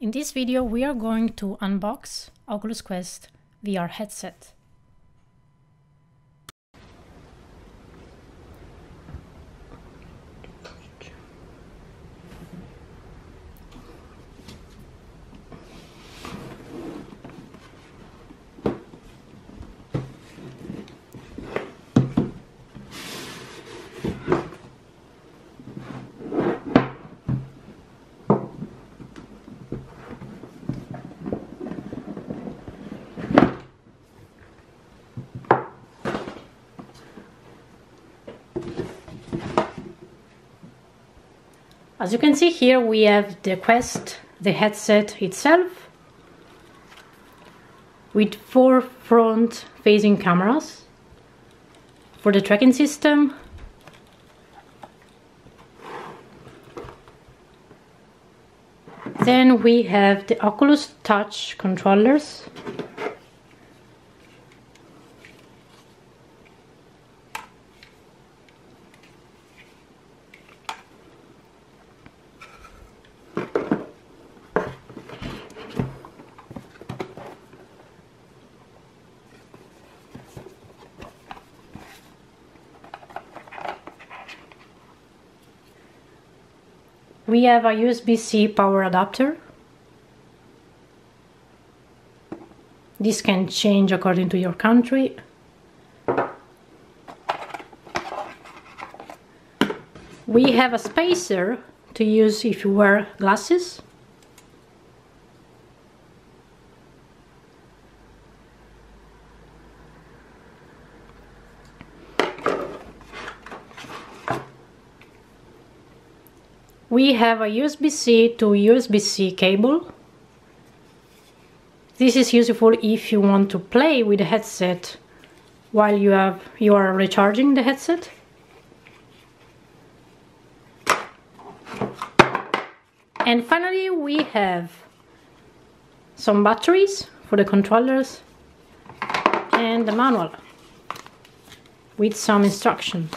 In this video we are going to unbox Oculus Quest VR headset. As you can see here, we have the Quest, the headset itself, with 4 front-facing cameras for the tracking system. Then we have the Oculus Touch controllers. We have a USB-C power adapter. This can change according to your country. We have a spacer to use if you wear glasses. We have a USB-C to USB-C cable. This is useful if you want to play with the headset while you are recharging the headset. And finally we have some batteries for the controllers and the manual with some instructions.